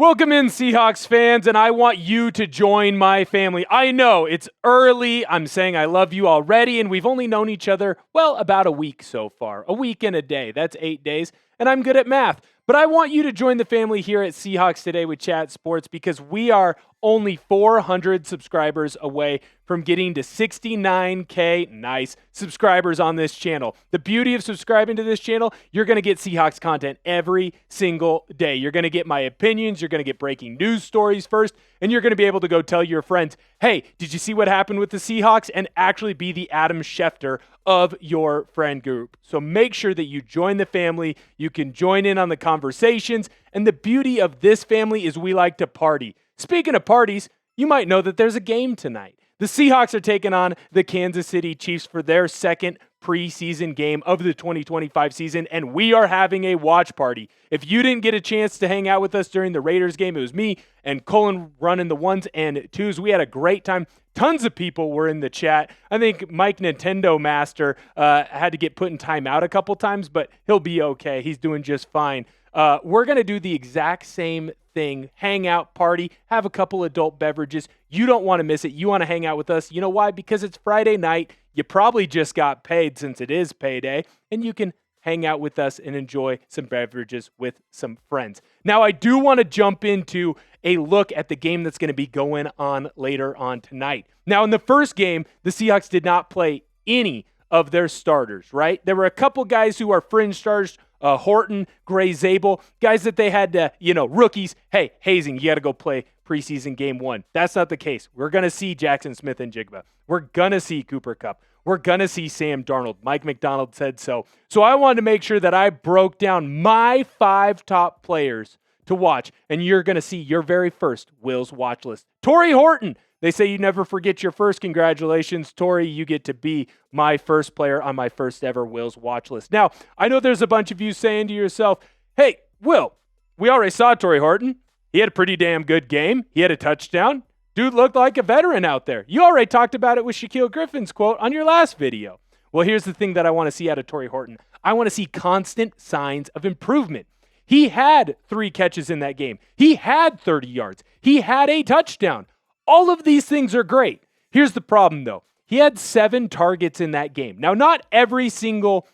Welcome in, Seahawks fans, and I want you to join my family. I know it's early. I'm saying I love you already, and we've only known each other, well, about a week so far. A week and a day. That's 8 days, and I'm good at math. But I want you to join the family here at Seahawks Today with Chat Sports because we are only 400 subscribers away from getting to 69K nice subscribers on this channel. The beauty of subscribing to this channel, you're going to get Seahawks content every single day. You're going to get my opinions, you're going to get breaking news stories first, and you're going to be able to go tell your friends, hey, did you see what happened with the Seahawks? And actually be the Adam Schefter of your friend group. So make sure that you join the family. You can join in on the conversations. And the beauty of this family is we like to party. Speaking of parties, you might know that there's a game tonight. The Seahawks are taking on the Kansas City Chiefs for their second preseason game of the 2025 season, and we are having a watch party. If you didn't get a chance to hang out with us during the Raiders game, it was me and Colin running the ones and twos. We had a great time. Tons of people were in the chat. I think Mike Nintendo Master had to get put in timeout a couple times, but he'll be okay. He's doing just fine. We're going to do the exact same thing, hang out, party, have a couple adult beverages. You don't want to miss it. You want to hang out with us. You know why? Because it's Friday night. You probably just got paid since it is payday, and you can hang out with us and enjoy some beverages with some friends. Now, I do want to jump into a look at the game that's going to be going on later on tonight. Now, in the first game, the Seahawks did not play any of their starters, right? There were a couple guys who are fringe starters, Horton, Gray Zabel, guys that they had to, rookies. Hey, Hazing, you got to go play preseason game 1. That's not the case. We're going to see Jackson Smith and Jigba. We're going to see Cooper Kupp. We're going to see Sam Darnold. Mike McDonald said so. So I wanted to make sure that I broke down my 5 top players to watch, and you're going to see your very first Will's watch list. Tory Horton. They say you never forget your first. Congratulations, Tory. You get to be my first player on my first ever Will's watch list. Now, I know there's a bunch of you saying to yourself, hey, Will, we already saw Tory Horton. He had a pretty damn good game. He had a touchdown. Dude looked like a veteran out there. You already talked about it with Shaquille Griffin's quote on your last video. Well, here's the thing that I want to see out of Tory Horton. I want to see constant signs of improvement. He had 3 catches in that game. He had 30 yards. He had a touchdown. All of these things are great. Here's the problem, though. He had 7 targets in that game. Now, not every single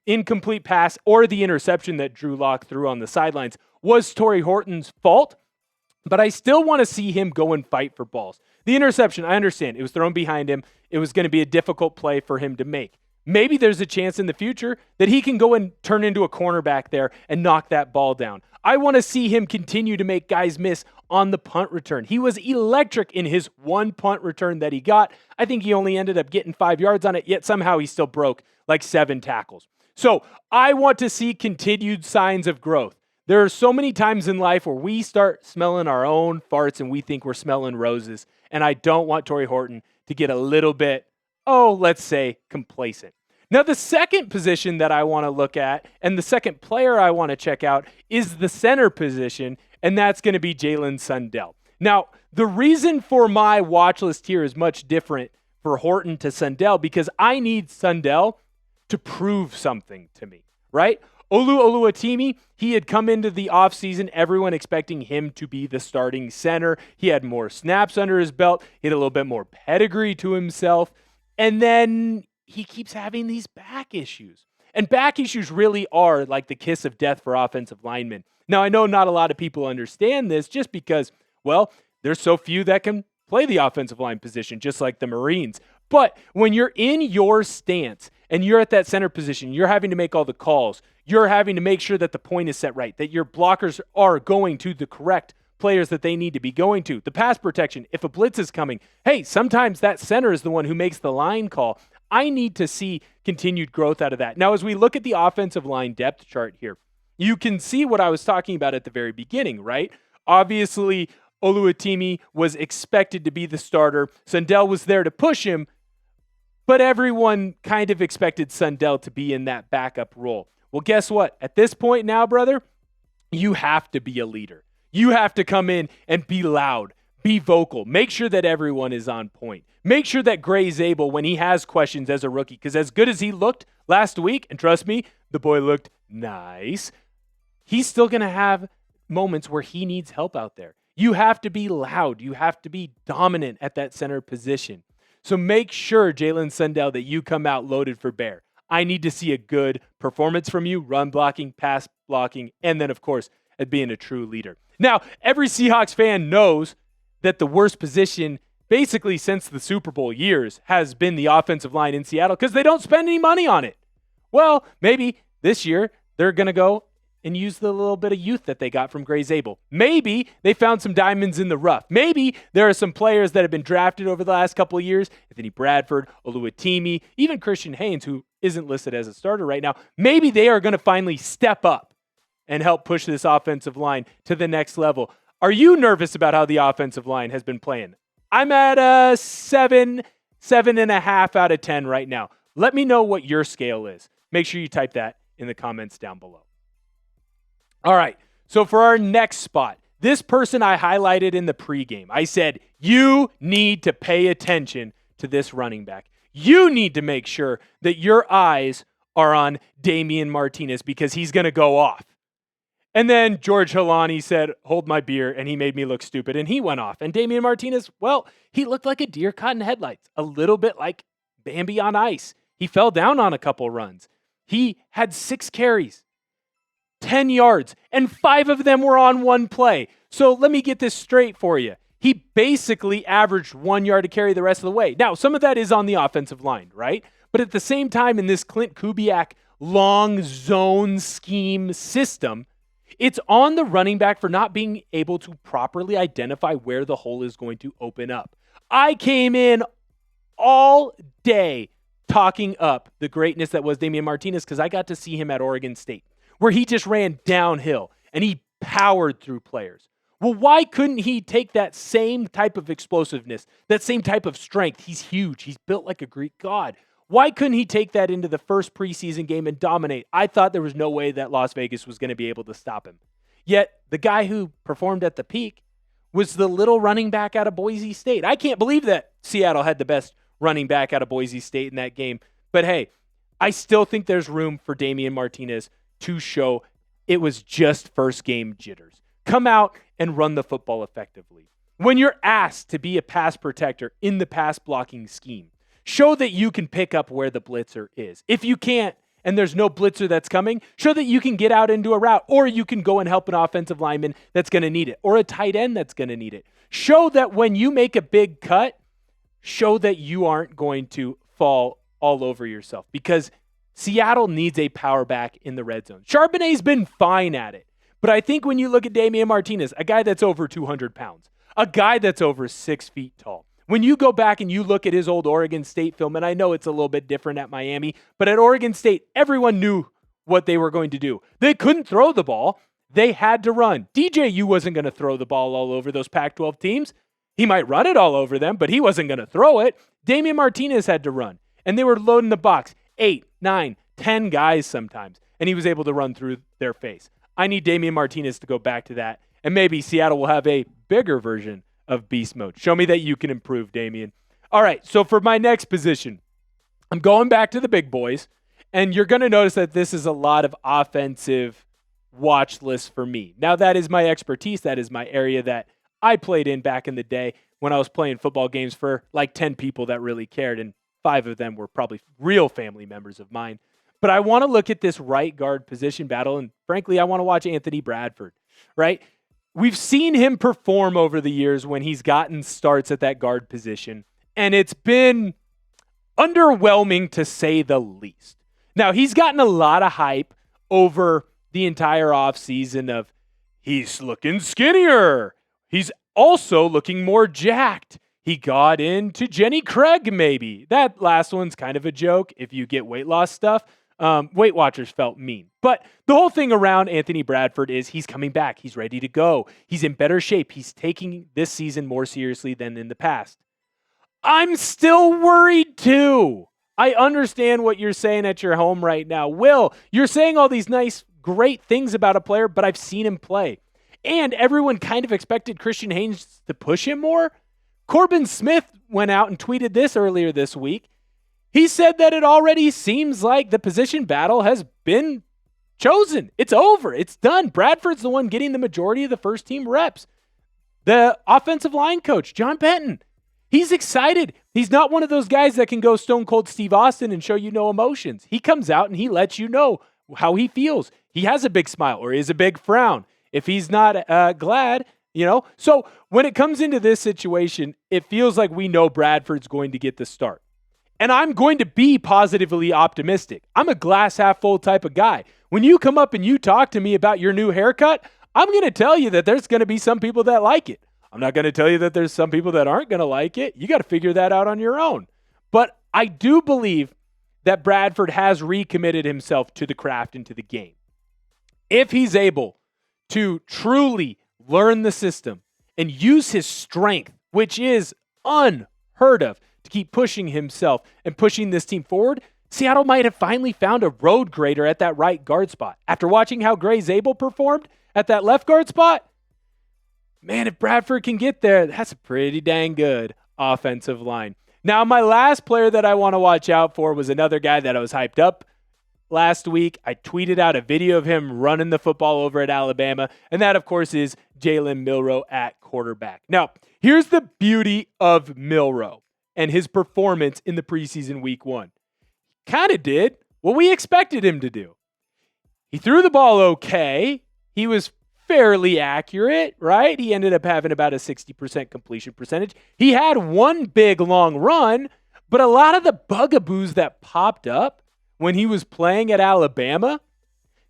incomplete pass or the interception that Drew Lock threw on the sidelines was Tory Horton's fault, but I still want to see him go and fight for balls. The interception, I understand. It was thrown behind him. It was going to be a difficult play for him to make. Maybe there's a chance in the future that he can go and turn into a cornerback there and knock that ball down. I want to see him continue to make guys miss on the punt return. He was electric in his 1 punt return that he got. I think he only ended up getting 5 yards on it, yet somehow he still broke like 7 tackles. So I want to see continued signs of growth. There are so many times in life where we start smelling our own farts and we think we're smelling roses. And I don't want Tory Horton to get a little bit, let's say, complacent. Now, the second position that I want to look at and the second player I want to check out is the center position, and that's going to be Jalen Sundell. Now, the reason for my watch list here is much different for Horton to Sundell because I need Sundell to prove something to me, right? Oluwatimi, he had come into the offseason, everyone expecting him to be the starting center. He had more snaps under his belt. He had a little bit more pedigree to himself. And then he keeps having these back issues. And back issues really are like the kiss of death for offensive linemen. Now, I know not a lot of people understand this just because, there's so few that can play the offensive line position, just like the Marines. But when you're in your stance and you're at that center position, you're having to make all the calls. You're having to make sure that the point is set right, that your blockers are going to the correct players that they need to be going to. The pass protection, if a blitz is coming, hey, sometimes that center is the one who makes the line call. I need to see continued growth out of that. Now, as we look at the offensive line depth chart here, you can see what I was talking about at the very beginning, right? Obviously, Oluwatimi was expected to be the starter. Sundell was there to push him, but everyone kind of expected Sundell to be in that backup role. Well, guess what? At this point now, brother, you have to be a leader. You have to come in and be loud, be vocal, make sure that everyone is on point. Make sure that Gray's able when he has questions as a rookie, because as good as he looked last week, and trust me, the boy looked nice, he's still going to have moments where he needs help out there. You have to be loud. You have to be dominant at that center position. So make sure, Jalen Sundell, that you come out loaded for bear. I need to see a good performance from you, run blocking, pass blocking, and then, of course, at being a true leader. Now, every Seahawks fan knows that the worst position basically since the Super Bowl years has been the offensive line in Seattle because they don't spend any money on it. Well, maybe this year they're going to go and use the little bit of youth that they got from Gray Zabel. Maybe they found some diamonds in the rough. Maybe there are some players that have been drafted over the last couple of years, Anthony Bradford, Oluwatimi, even Christian Haynes, who isn't listed as a starter right now. Maybe they are going to finally step up and help push this offensive line to the next level. Are you nervous about how the offensive line has been playing? I'm at a 7.5 out of 10 right now. Let me know what your scale is. Make sure you type that in the comments down below. All right, so for our next spot, this person I highlighted in the pregame. I said, you need to pay attention to this running back. You need to make sure that your eyes are on Damien Martinez because he's going to go off. And then George Halani said, hold my beer, and he made me look stupid, and he went off. And Damien Martinez, well, he looked like a deer caught in headlights, a little bit like Bambi on ice. He fell down on a couple runs. He had 6 carries, 10 yards, and 5 of them were on one play. So let me get this straight for you. He basically averaged 1 yard to carry the rest of the way. Now, some of that is on the offensive line, right? But at the same time, in this Clint Kubiak long zone scheme system, it's on the running back for not being able to properly identify where the hole is going to open up. I came in all day talking up the greatness that was Damien Martinez because I got to see him at Oregon State, where he just ran downhill and he powered through players. Well, why couldn't he take that same type of explosiveness, that same type of strength? He's huge. He's built like a Greek god. Why couldn't he take that into the first preseason game and dominate? I thought there was no way that Las Vegas was going to be able to stop him. Yet, the guy who performed at the peak was the little running back out of Boise State. I can't believe that Seattle had the best running back out of Boise State in that game. But hey, I still think there's room for Damien Martinez to show it was just first game jitters. Come out and run the football effectively. When you're asked to be a pass protector in the pass blocking scheme, show that you can pick up where the blitzer is. If you can't, and there's no blitzer that's coming, show that you can get out into a route, or you can go and help an offensive lineman that's going to need it, or a tight end that's going to need it. Show that when you make a big cut, show that you aren't going to fall all over yourself, because Seattle needs a power back in the red zone. Charbonnet's been fine at it, but I think when you look at Damien Martinez, a guy that's over 200 pounds, a guy that's over 6 feet tall, when you go back and you look at his old Oregon State film, and I know it's a little bit different at Miami, but at Oregon State, everyone knew what they were going to do. They couldn't throw the ball. They had to run. DJU wasn't going to throw the ball all over those Pac-12 teams. He might run it all over them, but he wasn't going to throw it. Damien Martinez had to run, and they were loading the box. 8, 9, 10 guys sometimes, and he was able to run through their face. I need Damien Martinez to go back to that, and maybe Seattle will have a bigger version of beast mode. Show me that you can improve, Damien. All right, so for my next position, I'm going back to the big boys, and you're going to notice that this is a lot of offensive watch lists for me. Now, that is my expertise. That is my area that I played in back in the day when I was playing football games for like 10 people that really cared, and 5 of them were probably real family members of mine. But I want to look at this right guard position battle, and frankly, I want to watch Anthony Bradford, right? We've seen him perform over the years when he's gotten starts at that guard position, and it's been underwhelming to say the least. Now, he's gotten a lot of hype over the entire offseason of he's looking skinnier. He's also looking more jacked. He got into Jenny Craig, maybe. That last one's kind of a joke if you get weight loss stuff. Weight Watchers felt mean. But the whole thing around Anthony Bradford is he's coming back. He's ready to go. He's in better shape. He's taking this season more seriously than in the past. I'm still worried too. I understand what you're saying at your home right now. Will, you're saying all these nice, great things about a player, but I've seen him play. And everyone kind of expected Christian Haynes to push him more. Corbin Smith went out and tweeted this earlier this week. He said that it already seems like the position battle has been chosen. It's over. It's done. Bradford's the one getting the majority of the first team reps. The offensive line coach, John Benton, he's excited. He's not one of those guys that can go stone cold Steve Austin and show you no emotions. He comes out and he lets you know how he feels. He has a big smile or he has a big frown. If he's not glad, So when it comes into this situation, it feels like we know Bradford's going to get the start. And I'm going to be positively optimistic. I'm a glass half full type of guy. When you come up and you talk to me about your new haircut, I'm going to tell you that there's going to be some people that like it. I'm not going to tell you that there's some people that aren't going to like it. You got to figure that out on your own. But I do believe that Bradford has recommitted himself to the craft and to the game. If he's able to truly learn the system and use his strength, which is unheard of, to keep pushing himself and pushing this team forward, Seattle might have finally found a road grader at that right guard spot. After watching how Gray Zabel performed at that left guard spot, man, if Bradford can get there, that's a pretty dang good offensive line. Now, my last player that I want to watch out for was another guy that I was hyped up last week. I tweeted out a video of him running the football over at Alabama, and that, of course, is Jaylen Milro at quarterback. Now, here's the beauty of Milro and his performance in the preseason week 1. Kind of did what we expected him to do. He threw the ball okay. He was fairly accurate, right? He ended up having about a 60% completion percentage. He had one big long run, but a lot of the bugaboos that popped up when he was playing at Alabama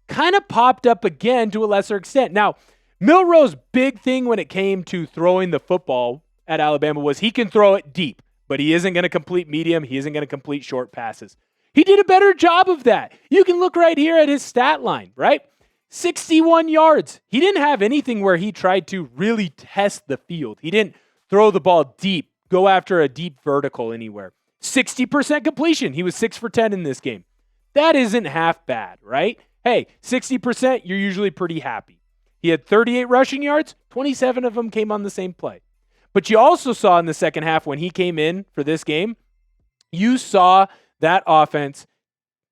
kind of popped up again to a lesser extent. Now, Milro's big thing when it came to throwing the football at Alabama was he can throw it deep, but he isn't going to complete medium. He isn't going to complete short passes. He did a better job of that. You can look right here at his stat line, right? 61 yards. He didn't have anything where he tried to really test the field. He didn't throw the ball deep, go after a deep vertical anywhere. 60% completion. He was 6 for 10 in this game. That isn't half bad, right? Hey, 60%, you're usually pretty happy. He had 38 rushing yards. 27 of them came on the same play. But you also saw in the second half when he came in for this game, you saw that offense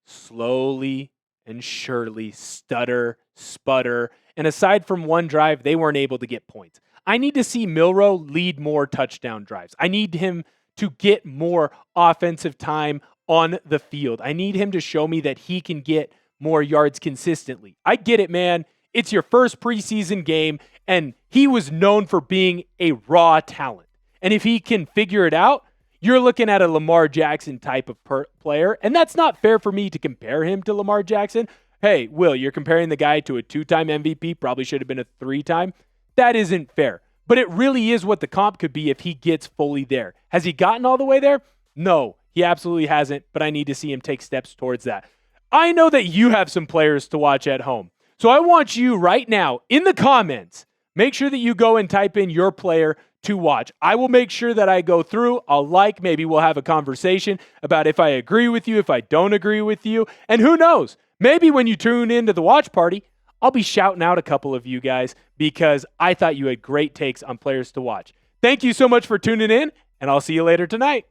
slowly and surely stutter, sputter, and aside from one drive, they weren't able to get points. I need to see Milro lead more touchdown drives. I need him to get more offensive time on the field. I need him to show me that he can get more yards consistently. I get it, man. It's your first preseason game, and he was known for being a raw talent. And if he can figure it out, you're looking at a Lamar Jackson type of player, and that's not fair for me to compare him to Lamar Jackson. Hey, Will, you're comparing the guy to a 2-time MVP, probably should have been a 3-time. That isn't fair, but it really is what the comp could be if he gets fully there. Has he gotten all the way there? No, he absolutely hasn't, but I need to see him take steps towards that. I know that you have some players to watch at home, so I want you right now in the comments, make sure that you go and type in your player to watch. I will make sure that I go through, maybe we'll have a conversation about if I agree with you, if I don't agree with you, and who knows, maybe when you tune into the watch party, I'll be shouting out a couple of you guys because I thought you had great takes on players to watch. Thank you so much for tuning in, and I'll see you later tonight.